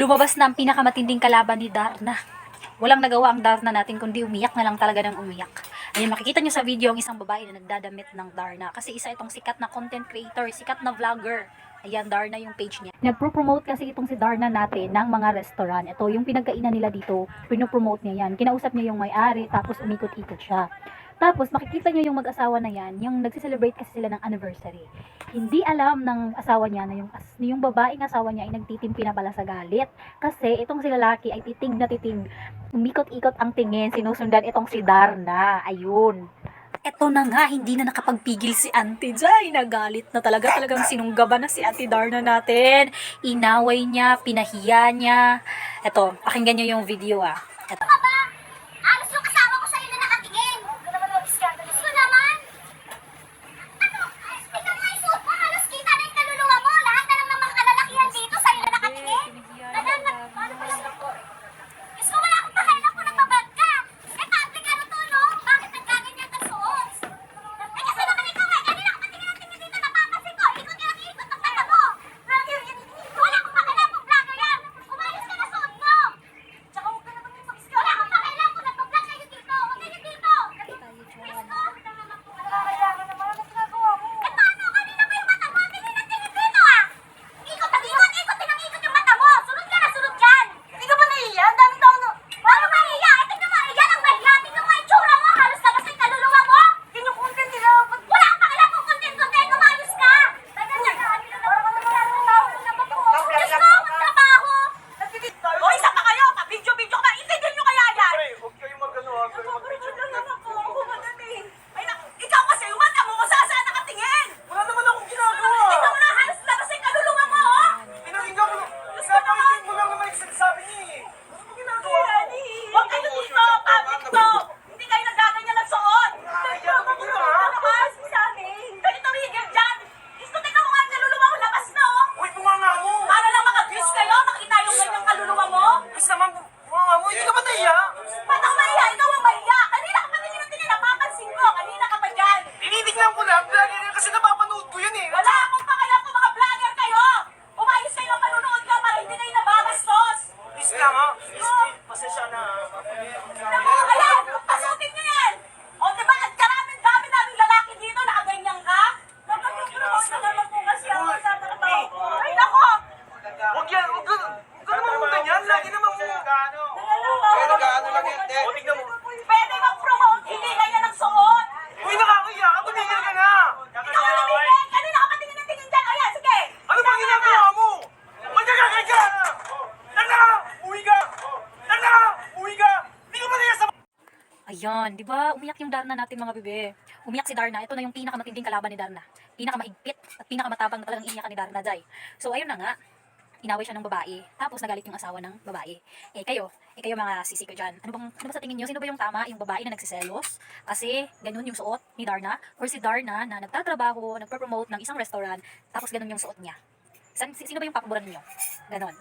Lumabas na ang pinakamatinding kalaban ni Darna. Walang nagawa ang Darna natin kundi umiyak na lang talaga ng umiyak. Ayan, makikita nyo sa video ang isang babae na nagdadamit ng Darna. Kasi isa itong sikat na content creator, sikat na vlogger. Ayan, Darna yung page niya. Nagpo-promote kasi itong si Darna natin ng mga restaurant. Ito, yung pinagkainan nila dito, pinopromote niya yan. Kinausap niya yung may-ari, tapos umikot-ikot siya. Tapos, makikita nyo yung mag-asawa na yan, yung nagse-celebrate kasi sila ng anniversary. Hindi alam ng asawa niya na yung babaeng asawa niya ay nagtitimpi na pala sa galit. Kasi itong si lalaki ay titig na titig. Umikot-ikot ang tingin, sinusundan itong si Darna. Ayun. Eto na nga, hindi na nakapagpigil si Auntie Jai. Nagalit na talagang sinunggaban na si Auntie Darna natin. Inaway niya, pinahiya niya. Eto, pakinggan niyo yung video ah. Eto. Alas yung kasama ko sa'yo na nakatingin. Ano naman ang iskandalo? Gusto naman. Ano? Ikaw nga isuot mo. Halos kita na yung kaluluwa mo. Lahat na ng mga kalalakihan dito sa'yo na nakatingin. Paano pala ako? Gusto wala akong pakialam kung nagbabad ka. Eh, public ano to, no? Bakit nagkaganyan ka suot? Eh, kasi naman ikaw eh. Kanina ka patingin ang tingin dito. Napapansin ko. Ikot ka lang ikot ng mata mo. Wala akong pakialam kung vlogger yan. Umayos ka na suot mo. Tsaka huwag ka naman yung mag-iskandalo. Wala akong pakialam kung nagpa-vlog kayo dito. Huwag kayo dito. Nakakayakan naman. Ano ginagawa mo? Eh, paano? Kanina pa yung mata mo. Tingin ang tingin dito ah. Ikot ang ikot. Ikot din ang ikot yung mata mo. Sunod ka na, sunod dyan. Hindi ka ba nahiya? Ang dami tao na. Paano mahiya? Eh, tingnan mo. Yan ang mahiya. Tingnan mo yung tsura mo. Halos labas yung kaluluwa mo. Yan yung content nila. Wala akong pakialam kung content. Umayos ka. Diyos ko, magtrabaho. O, isa pa kayo. Pa-video-video ka ba? Itigil nyo kaya yan. Pre, huwag kayo mag-ano ha. Ay, ikaw kasi, umata mo, saan nakatingin? Wala naman akong ginagawa. Tingnan mo na, halos labas yung kaluluwa mo, oh! Pinakinggan mo. Pinapakinggan mo lang naman yung sinasabi niya eh. Ano mo ginagawa? Huwag kayo dito, public to! Hindi kayo nagaganyan ng suot! Nakakaya ka dito ha. Nakas sa amin! Kayo tumigil dyan! Gusto tingnan mo nga ang kaluluwa mo, labas na, oh! Uy, bunganga mo. Para lang maka-views kayo, makita yung ganyang kaluluwa mo! Bis naman, bunganga mo. Hindi ka ba nahiya? Ba't ang mahiya? Ikaw ang mahiya! Kanina ka pa tingin ng tingin, napapansin ko! Kanina ka pa dyan! Tinitignan ko lang. Lagi yan kasi napapanood ko yun eh. Wala akong pakialam kung mga vlogger kayo! Umayos kayo ang manunood ka para hindi kayo nababastos! Please lang ha. Pasensya na. Ayan! Pasukin niyo yan! O diba, ang daming lalaki dito, nakaganyan ka? Nagpag-promote na naman po kasi ako sa trabaho ko. Ay, nako! Huwag yan. Huwag ka naman mo ganyan. Lagi naman mo. Kaya nag-ano lang yun. O, tignan mo. pwede mag-promote, hindi ganyan ang suot! Uy, nakakaya ka. Tumigil ka na. Ikaw ang tumigil! Kanina ka patingin ng tingin dyan! Ayan, sige! Ano bang ginagawa mo? Magkakakay ka! Tanda! Uwi ka! Tanda! Uwi ka! Hindi ka ba naya sa... Ayan, di ba? Umiyak yung Darna natin mga bebe. Umiyak si Darna. Ito na yung pinakamatinding kalaban ni Darna. Pinakamahigpit at pinakamatabang na talagang iiyakan ni Darna, Jai. So, ayun na nga. Inaway siya ng babae. Tapos, nagalit yung asawa ng babae. Eh, kayo mga sisi ko dyan. Ano ba sa tingin nyo? Sino ba yung tama? Yung babae na nagsiselos? Kasi, ganun yung suot ni Darna. Or si Darna na nagtatrabaho, nagpo-promote ng isang restaurant, tapos ganun yung suot niya. Sino ba yung papaboran niyo? Ganon.